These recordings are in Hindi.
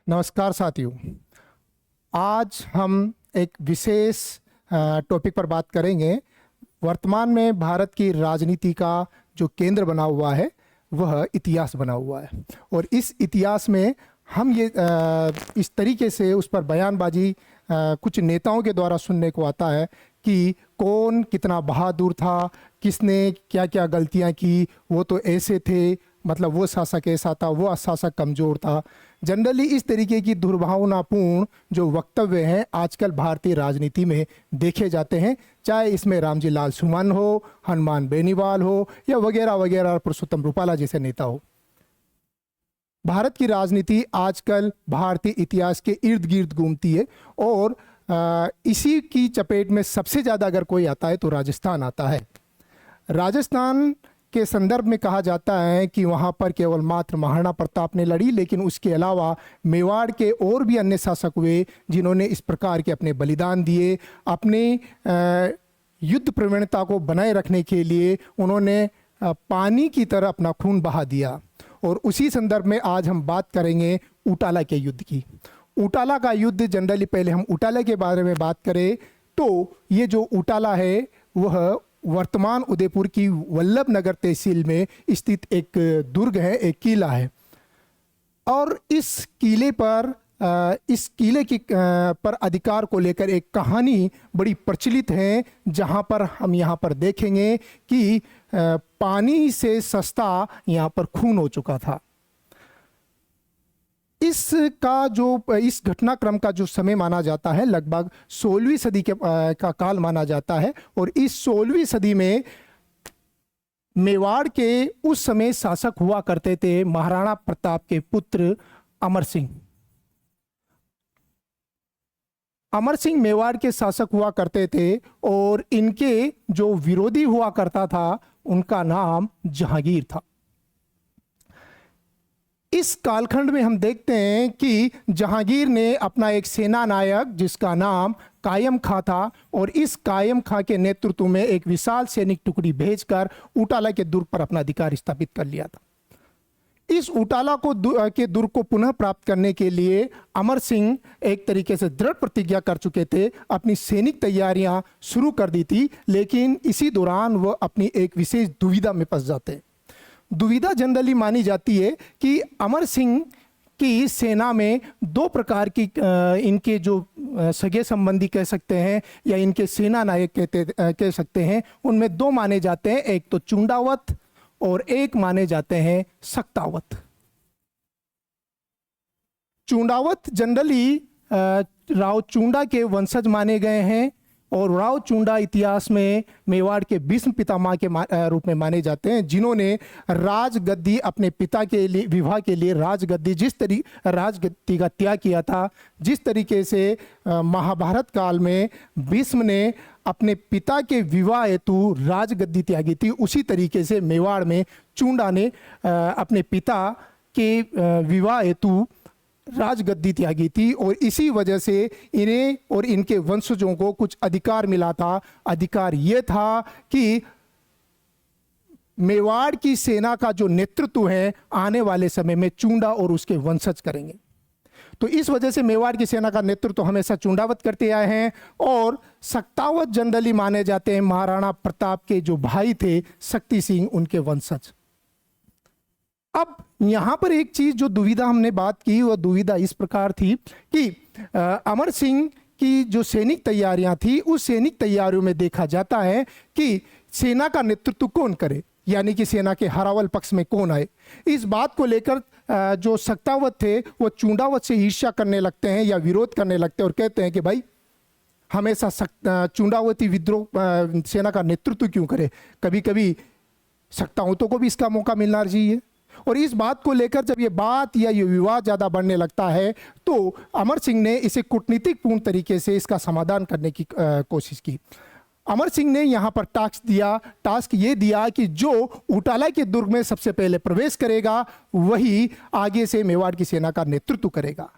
नमस्कार साथियों। आज हम एक विशेष टॉपिक पर बात करेंगे। वर्तमान में भारत की राजनीति का जो केंद्र बना हुआ है वह इतिहास बना हुआ है, और इस इतिहास में हम ये इस तरीके से उस पर बयानबाजी कुछ नेताओं के द्वारा सुनने को आता है कि कौन कितना बहादुर था, किसने क्या क्या गलतियां की, वो तो ऐसे थे, मतलब वो शासक ऐसा था, वो शासक कमज़ोर था। जनरली इस तरीके की दुर्भावनापूर्ण जो वक्तव्य हैं आजकल भारतीय राजनीति में देखे जाते हैं, चाहे इसमें रामजी लाल सुमन हो, हनुमान बेनीवाल हो, या वगैरह वगैरह पुरुषोत्तम रूपाला जैसे नेता हो। भारत की राजनीति आजकल भारतीय इतिहास के इर्द गिर्द घूमती है, और इसी की चपेट में सबसे ज़्यादा अगर कोई आता है तो राजस्थान आता है। राजस्थान के संदर्भ में कहा जाता है कि वहाँ पर केवल मात्र महाराणा प्रताप ने लड़ी, लेकिन उसके अलावा मेवाड़ के और भी अन्य शासक हुए जिन्होंने इस प्रकार के अपने बलिदान दिए। अपने युद्ध प्रवणता को बनाए रखने के लिए उन्होंने पानी की तरह अपना खून बहा दिया। और उसी संदर्भ में आज हम बात करेंगे उटाला के युद्ध की। उटाला का युद्ध, जनरली पहले हम उटाला के बारे में बात करें तो ये जो उटाला है वह वर्तमान उदयपुर की वल्लभ नगर तहसील में स्थित एक दुर्ग है, एक किला है। और इस किले पर पर अधिकार को लेकर एक कहानी बड़ी प्रचलित है, जहां पर हम यहाँ पर देखेंगे कि पानी से सस्ता यहाँ पर खून हो चुका था। इस घटनाक्रम का जो समय माना जाता है लगभग 16वीं सदी का काल माना जाता है। और इस 16वीं सदी में मेवाड़ के उस समय शासक हुआ करते थे महाराणा प्रताप के पुत्र अमर सिंह। अमर सिंह मेवाड़ के शासक हुआ करते थे, और इनके जो विरोधी हुआ करता था उनका नाम जहांगीर था। इस कालखंड में हम देखते हैं कि जहांगीर ने अपना एक सेना नायक जिसका नाम कायम खां था, और इस कायम खां के नेतृत्व में एक विशाल सैनिक टुकड़ी भेजकर उटाला के दुर्ग पर अपना अधिकार स्थापित कर लिया था। इस उटाला के दुर्ग को पुनः प्राप्त करने के लिए अमर सिंह एक तरीके से दृढ़ प्रतिज्ञा कर चुके थे, अपनी सैनिक तैयारियां शुरू कर दी थी। लेकिन इसी दौरान वह अपनी एक विशेष दुविधा में फंस जाते। दुविधा जनरली मानी जाती है कि अमर सिंह की सेना में दो प्रकार की इनके जो सगे संबंधी कह सकते हैं या इनके सेना नायक कह सकते हैं, उनमें दो माने जाते हैं, एक तो चुंडावत और एक माने जाते हैं सक्तावत। चुंडावत जनरली राव चुंडा के वंशज माने गए हैं, और राव चुंडा इतिहास में मेवाड़ के भीष्म पितामह के रूप में माने जाते हैं, जिन्होंने राजगद्दी अपने पिता के लिए विवाह के लिए राजगद्दी का त्याग किया था। जिस तरीके से महाभारत काल में भीष्म ने अपने पिता के विवाह हेतु राजगद्दी त्यागी थी, उसी तरीके से मेवाड़ में चुंडा ने अपने पिता के विवाह हेतु राजगद्दी त्यागी थी। और इसी वजह से इन्हें और इनके वंशजों को कुछ अधिकार मिला था। अधिकार यह था कि मेवाड़ की सेना का जो नेतृत्व है आने वाले समय में चुंडा और उसके वंशज करेंगे। तो इस वजह से मेवाड़ की सेना का नेतृत्व हमेशा चुंडावत करते आए हैं, और सक्तावत जनरली माने जाते हैं महाराणा प्रताप के जो भाई थे शक्ति सिंह, उनके वंशज। अब यहाँ पर एक चीज जो दुविधा हमने बात की, वह दुविधा इस प्रकार थी कि अमर सिंह की जो सैनिक तैयारियां थी, उस सैनिक तैयारियों में देखा जाता है कि सेना का नेतृत्व कौन करे, यानी कि सेना के हरावल पक्ष में कौन आए। इस बात को लेकर जो सक्तावत थे वो चुंडावत से ईर्ष्या करने लगते हैं या विरोध करने लगते हैं, और कहते हैं कि भाई हमेशा चुंडावती विद्रोह सेना का नेतृत्व क्यों करे, कभी कभी सक्तावतों को भी इसका मौका मिलना चाहिए। और इस बात को लेकर जब ये बात या ये विवाद ज़्यादा बढ़ने लगता है तो अमर सिंह ने इसे कूटनीतिक पूर्ण तरीके से इसका समाधान करने की कोशिश की। अमर सिंह ने यहाँ पर टास्क ये दिया कि जो उटाला के दुर्ग में सबसे पहले प्रवेश करेगा वही आगे से मेवाड़ की सेना का नेतृत्व करेगा।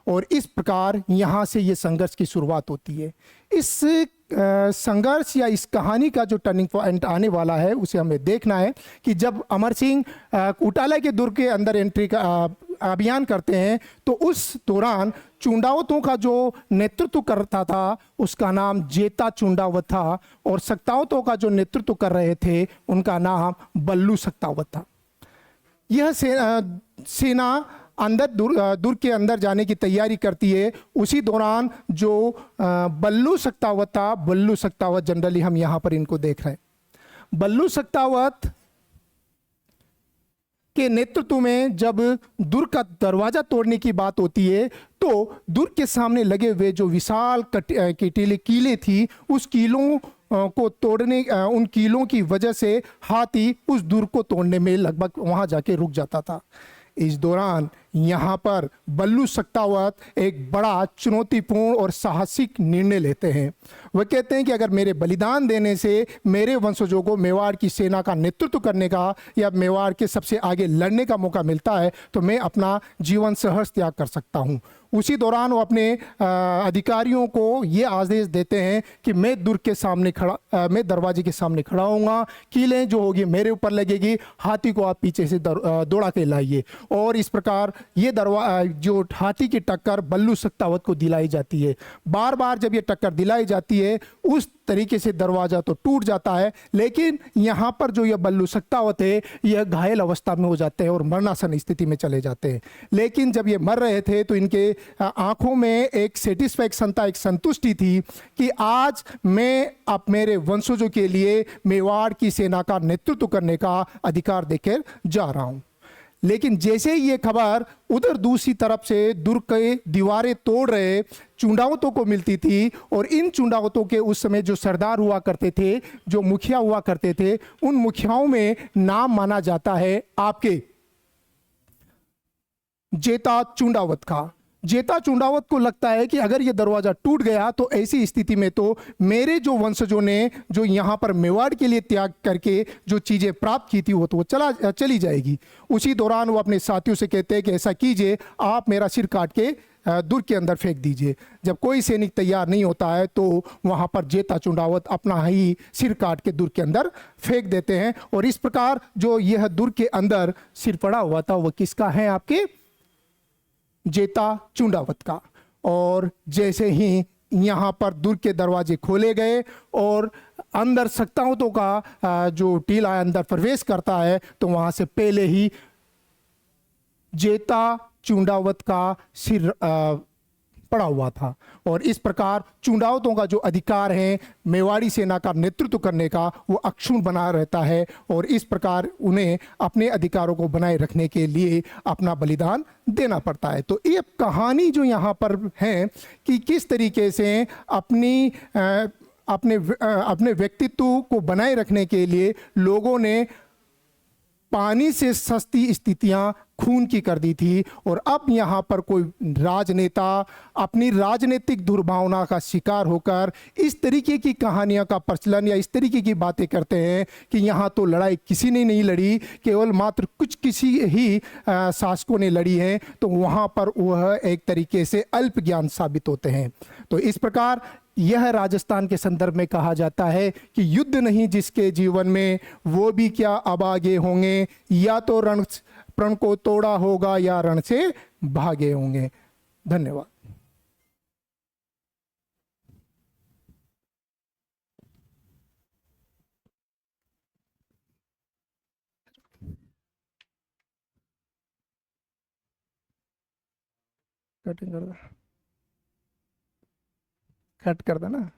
और इस प्रकार यहाँ से ये संघर्ष की शुरुआत होती है। इस संघर्ष या इस कहानी का जो टर्निंग पॉइंट आने वाला है उसे हमें देखना है कि जब अमर सिंह उटाला के दुर्ग के अंदर अभियान करते हैं, तो उस दौरान चुंडावतों का जो नेतृत्व करता था उसका नाम जेता चुंडावत था, और सक्तावतों का जो नेतृत्व कर रहे थे उनका नाम बल्लू सक्तावत था। यह सेना अंदर दुर्ग के अंदर जाने की तैयारी करती है। उसी दौरान जो बल्लू सक्तावत था, बल्लू सक्तावत जनरली हम यहाँ पर इनको देख रहे हैं, बल्लू सक्तावत के नेतृत्व में जब दुर्ग का दरवाजा तोड़ने की बात होती है, तो दुर्ग के सामने लगे हुए जो विशाल कटीले कीले थी, उस कीलों को तोड़ने, उन कीलों की वजह से हाथी उस दुर्ग को तोड़ने में लगभग वहां जाके रुक जाता था। इस दौरान यहाँ पर बल्लू सक्तावत एक बड़ा चुनौतीपूर्ण और साहसिक निर्णय लेते हैं। वह कहते हैं कि अगर मेरे बलिदान देने से मेरे वंशजों को मेवाड़ की सेना का नेतृत्व करने का या मेवाड़ के सबसे आगे लड़ने का मौका मिलता है, तो मैं अपना जीवन सहर्ष त्याग कर सकता हूँ। उसी दौरान वो अपने अधिकारियों को ये आदेश देते हैं कि मैं दुर्ग के सामने मैं दरवाजे के सामने खड़ा होऊंगा, कीलें जो होगी मेरे ऊपर लगेगी, हाथी को आप पीछे से दौड़ा के लाइए। और इस प्रकार ये जो हाथी की टक्कर बल्लू सक्तावत को दिलाई जाती है। बार बार जब ये टक्कर दिलाई जाती है, उस तरीके से दरवाजा तो टूट जाता है, लेकिन यहाँ पर जो ये बल्लू सक्तावत है यह घायल अवस्था में हो जाते हैं और मरणासन स्थिति में चले जाते हैं। लेकिन जब ये मर रहे थे तो इनके आंखों में एक सेटिस्फैक्शन था, एक संतुष्टि थी कि आज मैं अब मेरे वंशजों के लिए मेवाड़ की सेना का नेतृत्व करने का अधिकार देकर जा रहा हूं। लेकिन जैसे ही ये खबर उधर दूसरी तरफ से दुर्ग के दीवारें तोड़ रहे चुंडावतों को मिलती थी, और इन चुंडावतों के उस समय जो सरदार हुआ करते थे, जो मुखिया हुआ करते थे, उन मुखियाओं में नाम माना जाता है आपके जेता चुंडावत का। जेता चुंडावत को लगता है कि अगर ये दरवाजा टूट गया तो ऐसी स्थिति में तो मेरे जो वंशजों ने जो यहाँ पर मेवाड़ के लिए त्याग करके जो चीज़ें प्राप्त की थी वो तो वो चली जाएगी। उसी दौरान वो अपने साथियों से कहते हैं कि ऐसा कीजिए, आप मेरा सिर काट के दुर्ग के अंदर फेंक दीजिए। जब कोई सैनिक तैयार नहीं होता है तो वहाँ पर जेता चुंडावत अपना ही सिर काट के दुर्ग के अंदर फेंक देते हैं। और इस प्रकार जो यह दुर्ग के अंदर सिर पड़ा हुआ था वो किसका है? आपके जेता चुंडावत का। और जैसे ही यहाँ पर दुर्ग के दरवाजे खोले गए और अंदर सक्तावतों का जो टीला अंदर प्रवेश करता है, तो वहाँ से पहले ही जेता चुंडावत का सिर पड़ा हुआ था। और इस प्रकार चुंडावतों का जो अधिकार है मेवाड़ी सेना का नेतृत्व करने का, वो अक्षुण्ण बना रहता है, और इस प्रकार उन्हें अपने अधिकारों को बनाए रखने के लिए अपना बलिदान देना पड़ता है। तो ये कहानी जो यहाँ पर है कि किस तरीके से अपने व्यक्तित्व को बनाए रखने के लिए लोगों ने पानी से सस्ती स्थितियां खून की कर दी थी, और अब यहाँ पर कोई राजनेता अपनी राजनीतिक दुर्भावना का शिकार होकर इस तरीके की कहानियों का प्रचलन या इस तरीके की बातें करते हैं कि यहाँ तो लड़ाई किसी ने नहीं लड़ी, केवल मात्र किसी ही शासकों ने लड़ी है, तो वहाँ पर वह एक तरीके से अल्प ज्ञान साबित होते हैं। तो इस प्रकार यह राजस्थान के संदर्भ में कहा जाता है कि युद्ध नहीं जिसके जीवन में, वो भी क्या अभागे होंगे, या तो प्रण को तोड़ा होगा या रण से भागे होंगे। धन्यवाद। कटिंग कर दो, कट कर देना।